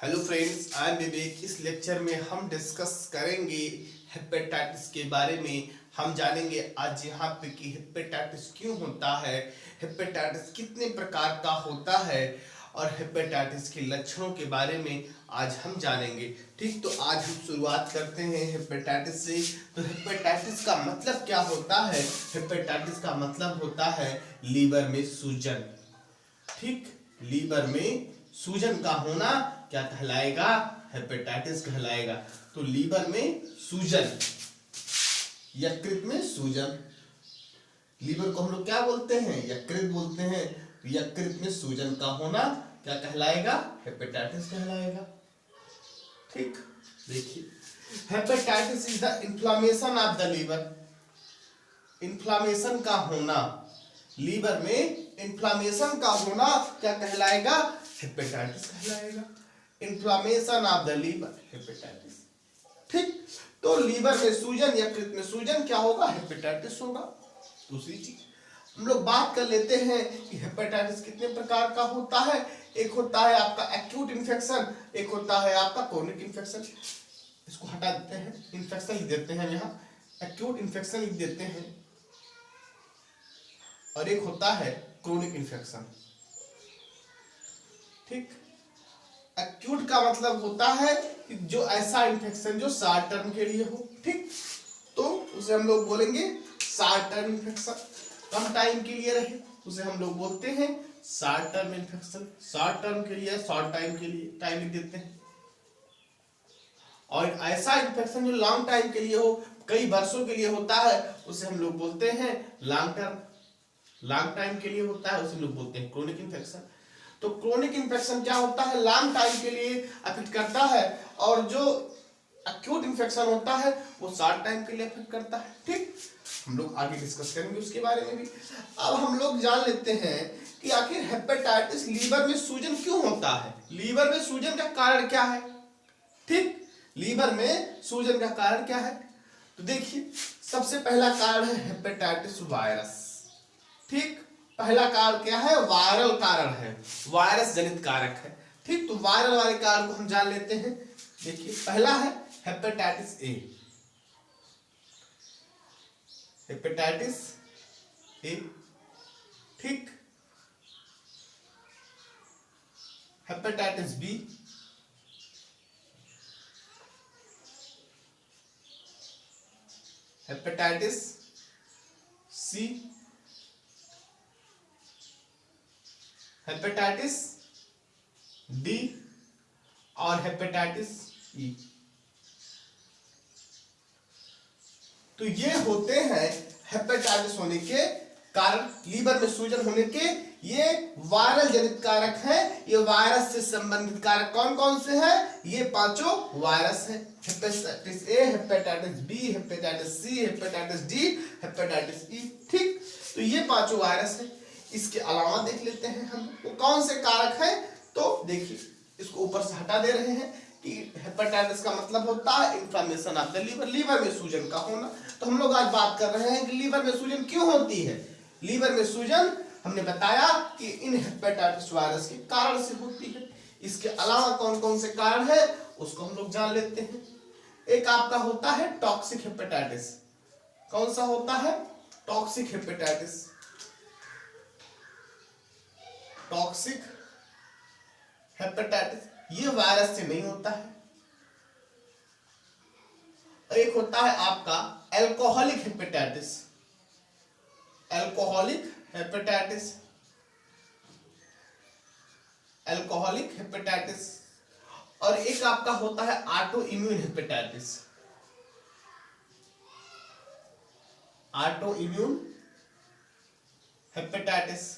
Hello friends, I am विवेक। इस lecture में हम डिस्कस करेंगे हेपेटाइटिस के बारे में। हम जानेंगे आज यहाँ पे कि हेपेटाइटिस क्यों होता है, हेपेटाइटिस कितने प्रकार का होता है और हेपेटाइटिस के लक्षणों के बारे में आज हम जानेंगे। ठीक, तो आज हम शुरुआत करते हैं हेपेटाइटिस से। तो हेपेटाइटिस का मतलब क्या होता है? हेपेटाइटिस का मतलब होता है लीवर में सूजन। ठीक, लीवर में सूजन का होना क्या कहलाएगा? हेपेटाइटिस कहलाएगा। तो लीवर में सूजन, यकृत में सूजन, लीवर को हम लोग क्या बोलते हैं? यकृत बोलते हैं। यकृत में सूजन का होना क्या कहलाएगा? हेपेटाइटिस कहलाएगा। ठीक, देखिए, hepatitis is the inflammation of the liver. Inflammation का होना, लीवर में इन्फ्लामेशन का होना क्या कहलाएगा? हेपेटाइटिस कहलाएगा। Inflammation of the liver, hepatitis. ठीक, तो लीवर में सूजन, यकृत में सूजन क्या होगा? हेपेटाइटिस होगा। दूसरी चीज हम लोग बात कर लेते हैं कि हेपेटाइटिस कितने प्रकार का होता है। एक होता है आपका एक्यूट इन्फेक्शन, एक होता है आपका क्रोनिक इन्फेक्शन। इसको हटा देते हैं, इन्फेक्शन लिख देते हैं, यहाँ एक्यूट इन्फेक्शन लिख देते हैं, और एक होता है क्रोनिक इन्फेक्शन। ठीक, एक्यूट का मतलब होता है कि जो ऐसा इन्फेक्शन जो शॉर्ट टर्म के लिए हो। ठीक, तो उसे हम लोग बोलेंगे शॉर्ट टर्म इन्फेक्शन, कम टाइम के लिए रहे उसे हम लोग बोलते हैं short term infection. Short term के लिए, शॉर्ट टाइम के लिए टाइम लिख देते हैं। और ऐसा इन्फेक्शन जो लॉन्ग टाइम के लिए हो, कई वर्षों के लिए होता है, उसे हम लोग बोलते हैं लॉन्ग टर्म। लॉन्ग टाइम के लिए होता है उसे लोग बोलते हैं क्रोनिक इन्फेक्शन। तो क्रोनिक इन्फेक्शन क्या होता है? लॉन्ग टाइम के लिए अफेक्ट करता है, और जो एक्यूट इन्फेक्शन होता है वो शॉर्ट टाइम के लिए अफेक्ट करता है। ठीक, हम लोग आगे डिस्कस करेंगे उसके बारे में भी। अब हम लोग जान लेते हैं कि आखिर हेपेटाइटिस लीवर में सूजन क्यों होता है। लीवर में सूजन का कारण क्या है? ठीक, लीवर में सूजन का कारण क्या है? तो देखिए, सबसे पहला कारण है हेपेटाइटिस वायरस। ठीक, पहला कारण क्या है? वायरल कारण है, वायरस जनित कारक है। ठीक, तो वायरल वाले कारण को हम जान लेते हैं। देखिए, पहला है हेपेटाइटिस ए। हेपेटाइटिस ए, ठीक, hepatitis B, hepatitis C, hepatitis D और हेपेटाइटिस ई। तो ये होते हैं हेपेटाइटिस होने के कारण, लीवर में सूजन होने के। ये वायरल जनित कारक है। ये वायरस से संबंधित कारक कौन कौन से हैं? ये पांचों वायरस हैं। Hepatitis A, hepatitis B, hepatitis C, hepatitis D, hepatitis E. ठीक, तो ये पांचों वायरस हैं। इसके अलावा देख लेते हैं हम वो कौन से कारक है। तो देखिए, इसको ऊपर से हटा दे रहे हैं कि हेपेटाइटिस का मतलब होता है inflammation of the liver, liver में सूजन का होना। तो हम लोग आज बात कर रहे हैं कि लीवर में सूजन क्यों होती है। लीवर में सूजन हमने बताया कि इन हेपेटाइटिस वायरस के कारण से होती है। इसके अलावा कौन कौन से कारण है उसको हम लोग जान लेते हैं। एक आपका होता है टॉक्सिक हेपेटाइटिस। कौन सा होता है? Toxic hepatitis. टॉक्सिक हेपेटाइटिस ये वायरस से नहीं होता है। और एक होता है आपका alcoholic hepatitis. Alcoholic hepatitis, alcoholic hepatitis. और एक आपका होता है auto immune hepatitis. Auto immune hepatitis.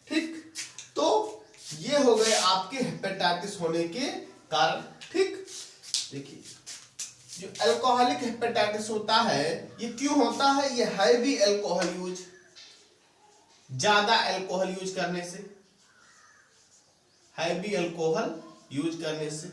ठीक, तो ये हो गए आपके हेपेटाइटिस होने के कारण। ठीक, देखिए, जो अल्कोहलिक हेपेटाइटिस होता है ये क्यों होता है? ये हैवी अल्कोहल यूज, ज्यादा अल्कोहल यूज करने से, हैवी अल्कोहल यूज करने से,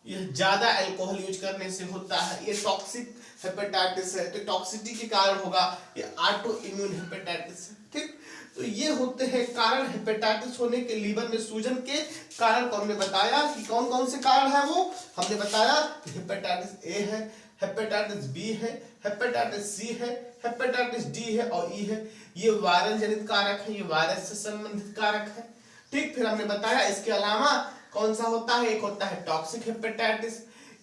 यह ज्यादा अल्कोहल यूज करने से होता है। ये टॉक्सिक हेपेटाइटिस है, तो टॉक्सिसिटी के कारण होगा। ये ऑटो इम्यून हेपेटाइटिस है। ठीक, तो ये होते हैं कारण हेपेटाइटिस होने के, लीवर में सूजन के कारण को हमने बताया कि कौन कौन से कारण है वो हमने बताया कि हेपेटाइटिस ए है, हेपेटाइटिस बी है, हेपेटाइटिस सी है, हेपेटाइटिस डी है और ई है। ये वायरल जनित कारक है, ये वायरस से संबंधित कारक है। ठीक, फिर हमने बताया इसके अलावा कौन सा होता है, एक होता है टॉक्सिक हेपेटाइटिस,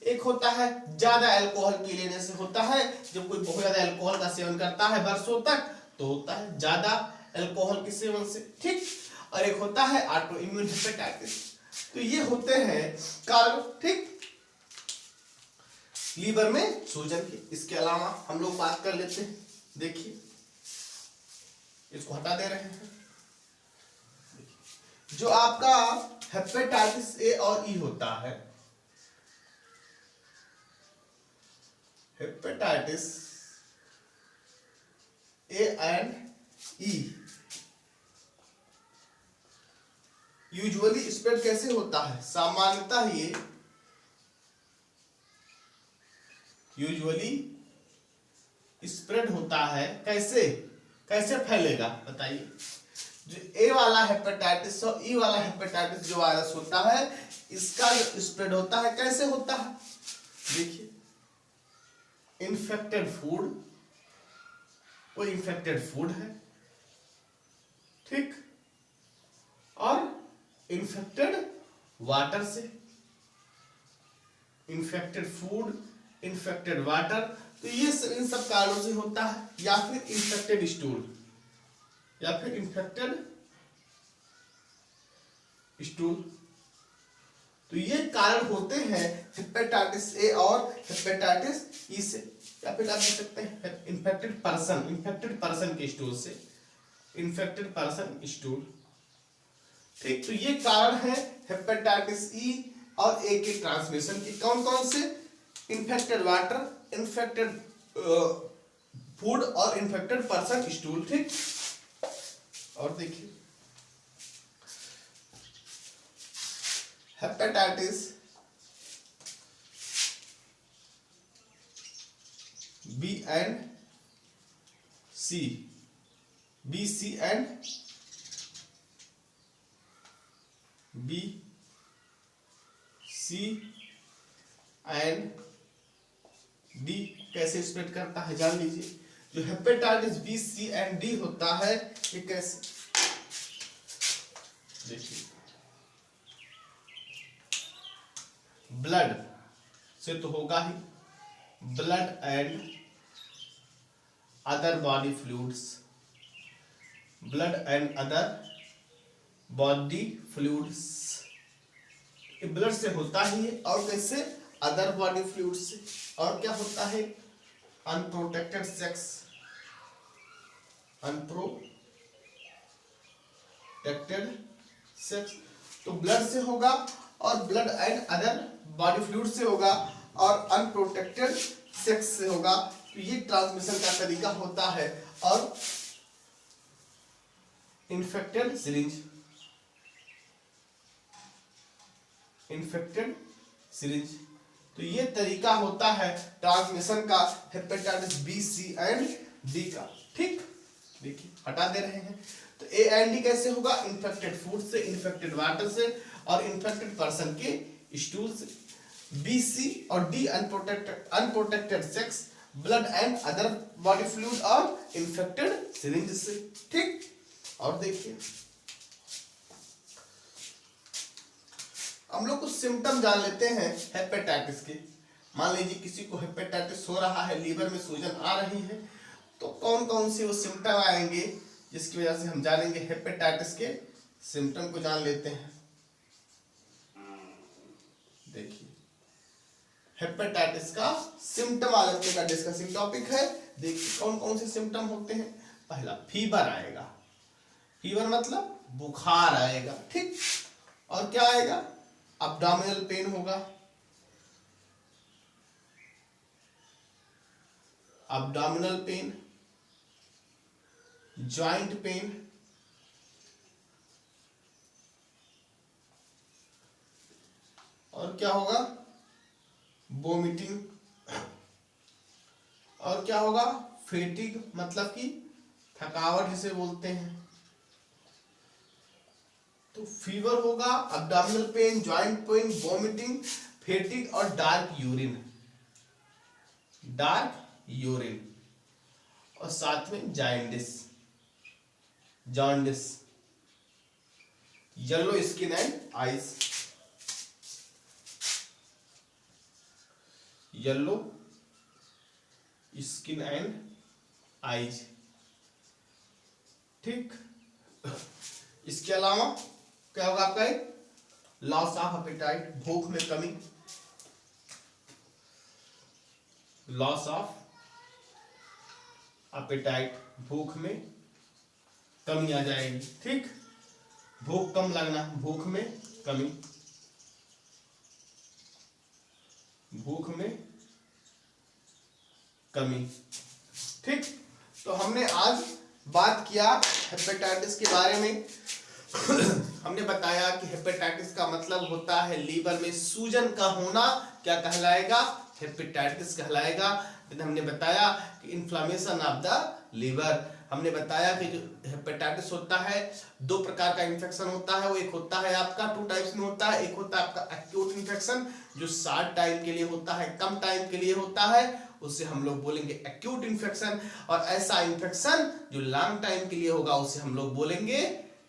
एक होता है ज्यादा अल्कोहल पी लेने से होता है, जब कोई बहुत ज्यादा अल्कोहल का सेवन करता है वर्षों तक तो होता है ज्यादा अल्कोहल के सेवन से। ठीक, और एक होता है ऑटो इम्यून हेपेटाइटिस। तो ये होते हैं कारण, ठीक, लीवर में सूजन के। इसके अलावा हम लोग बात कर लेते हैं, देखिए इसको हटा दे रहे हैं, जो आपका हेपेटाइटिस ए और ई होता है, hepatitis A and E usually spread कैसे होता है, सामान्यतः ये यूजुअली स्प्रेड होता है, कैसे कैसे फैलेगा बताइए। जो ए वाला हेपेटाइटिस और ई वाला हेपेटाइटिस जो वायरस होता है, इसका जो स्प्रेड होता है कैसे होता है, देखिए इन्फेक्टेड फूड, कोई इन्फेक्टेड फूड है, ठीक, और इन्फेक्टेड वाटर से, इन्फेक्टेड फूड, इन्फेक्टेड वाटर, तो ये इन सब कारणों से होता है, या फिर इन्फेक्टेड स्टूल, या फिर इन्फेक्टेड स्टूल। तो ये कारण होते हैं हेपेटाइटिस ए और हेपेटाइटिस ई से, या फिर आप देख सकते हैं इन्फेक्टेड पर्सन के स्टूल से, इन्फेक्टेड पर्सन स्टूल। ठीक, तो ये कारण है हेपेटाइटिस ई और ए के ट्रांसमिशन के। कौन कौन से, इन्फेक्टेड वाटर, इन्फेक्टेड फूड और इन्फेक्टेड पर्सन स्टूल। ठीक, और देखिए hepatitis B and C, B C and B C and D कैसे स्प्रेड करता है जान लीजिए। जो hepatitis B C and D होता है, ये कैसे, देखिए ब्लड से तो होगा ही, blood and other body fluids, blood and other body fluids, blood से होता ही है, और कैसे, अदर बॉडी फ्लूइड्स से, और क्या होता है, अनप्रोटेक्टेड सेक्स, अनप्रोटेक्टेड सेक्स, तो ब्लड से होगा और blood and other body fluid से होगा और अनप्रोटेक्टेड सेक्स से होगा। तो ये ट्रांसमिशन का तरीका होता है। और इन्फेक्टेड सिरिंज, इन्फेक्टेड सिरिंज, तो ये तरीका होता है ट्रांसमिशन का hepatitis B C and D का। ठीक, देखिए हटा दे रहे हैं, तो ए एंड डी कैसे होगा, इन्फेक्टेड फूड से, इन्फेक्टेड वाटर से और इन्फेक्टेड पर्सन के स्टूल से। बी सी और D unprotected sex, blood and other body fluid और इन्फेक्टेड सिरिंज से। ठीक, और देखिए हम लोग कुछ सिम्टम जान लेते हैं हेपेटाइटिस के। मान लीजिए किसी को हेपेटाइटिस हो रहा है, लीवर में सूजन आ रही है, तो कौन कौन से वो सिम्टम आएंगे जिसकी वजह से हम जानेंगे हेपेटाइटिस के सिम्टम को जान लेते हैं। देखिए हेपेटाइटिस का सिम्टम आज अपने का डिस्कसिंग टॉपिक है। देखिए कौन कौन से सिम्टम होते हैं। पहला फीवर आएगा, फीवर मतलब बुखार आएगा। ठीक, और क्या आएगा, अब्डोमिनल पेन होगा, अब्डोमिनल पेन, जॉइंट पेन, और क्या होगा, वोमिटिंग, और क्या होगा, फेटिग मतलब कि थकावट जिसे बोलते हैं, तो फीवर होगा, abdominal pain, joint pain, vomiting, fatigue और डार्क यूरिन, और साथ में jaundice, yellow skin and eyes, yellow skin and eyes. ठीक, इसके अलावा क्या होगा आपका, एक लॉस ऑफ एपेटाइट, भूख में कमी, लॉस ऑफ एपेटाइट, भूख में कमी आ जाएगी। ठीक, भूख कम लगना, भूख में कमी, भूख में कमी। ठीक, तो हमने आज बात किया हेपेटाइटिस के बारे में। हमने बताया कि हेपेटाइटिस का मतलब होता है लीवर में सूजन का होना, क्या कहलाएगा, हेपेटाइटिस कहलाएगा। फिर हमने बताया कि इन्फ्लामेशन ऑफ द लीवर। हमने बताया कि जो हेपेटाइटिस होता है, दो प्रकार का इन्फेक्शन होता है। वो एक होता है आपका, 2 टाइप्स में होता है। एक होता है आपका एक्यूट इन्फेक्शन, जो शॉर्ट टाइम के लिए होता है, कम टाइम के लिए होता है, उसे हम लोग बोलेंगे एक्यूट इन्फेक्शन। और ऐसा इन्फेक्शन जो लॉन्ग टाइम के लिए होगा, उसे हम लोग बोलेंगे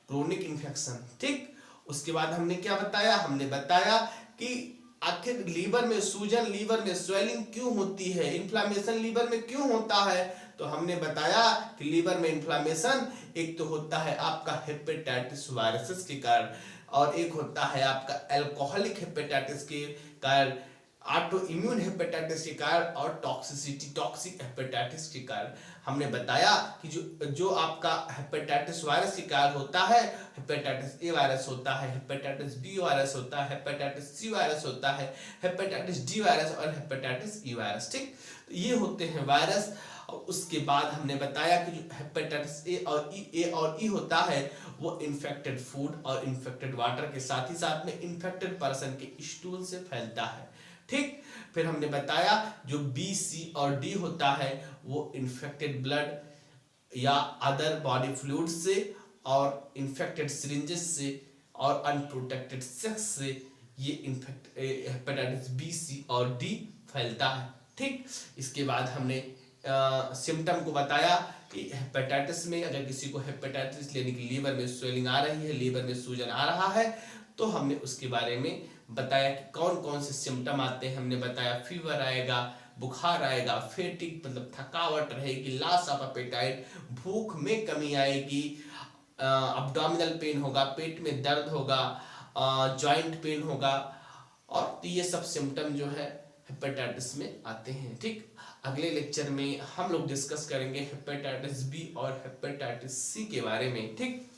क्रोनिक इन्फेक्शन। ठीक, उसके बाद हमने क्या बताया, हमने बताया कि आखिर लीवर में सूजन, लीवर में स्वेलिंग क्यों होती है, इन्फ्लामेशन लीवर में क्यों होता है। तो हमने बताया कि लीवर में इन्फ्लामेशन एक तो होता है आपका हेपेटाइटिस वायरसेस के कारण, और एक होता है आपका अल्कोहलिक हेपेटाइटिस के कारण, ऑटो इम्यून हेपेटाइटिस के कारण, और टॉक्सिक हेपेटाइटिस के कारण। हमने बताया कि जो आपका हेपेटाइटिस वायरस के कारण होता है, हेपेटाइटिस ए वायरस होता है, हेपेटाइटिस बी वायरस होता है, हेपेटाइटिस सी वायरस होता है, हेपेटाइटिस डी वायरस और हेपेटाइटिस ई वायरस। ठीक, तो ये होते हैं वायरस। और उसके बाद हमने बताया कि जो हेपेटाइटिस ए और ई होता है, वो इन्फेक्टेड फूड और इन्फेक्टेड वाटर के साथ ही साथ में इन्फेक्टेड पर्सन के स्टूल से फैलता है। ठीक, फिर हमने बताया जो बी, सी और डी होता है, वो इन्फेक्टेड ब्लड या अदर बॉडी फ्लूइड से, और इन्फेक्टेड सिरिंजेस से, और अनप्रोटेक्टेड सेक्स से ये हेपेटाइटिस बी, सी और डी फैलता है। ठीक, इसके बाद हमने सिम्टम को बताया कि हेपेटाइटिस में अगर किसी को हेपेटाइटिस लेने की लीवर में स्वेलिंग आ रही है, लीवर में सूजन आ रहा है, तो हमने उसके बारे में बताया कि कौन कौन से सिम्टम आते हैं। हमने बताया फीवर आएगा, बुखार आएगा, फेटिक मतलब थकावट रहेगी, लॉस ऑफ एपेटाइट, भूख में कमी आएगी, अब्डोमिनल पेन होगा, पेट में दर्द होगा, जॉइंट पेन होगा, और तो ये सब सिम्टम जो है हेपेटाइटिस में आते हैं। ठीक, अगले लेक्चर में हम लोग डिस्कस करेंगे हेपेटाइटिस बी और हेपेटाइटिस सी के बारे में। ठीक।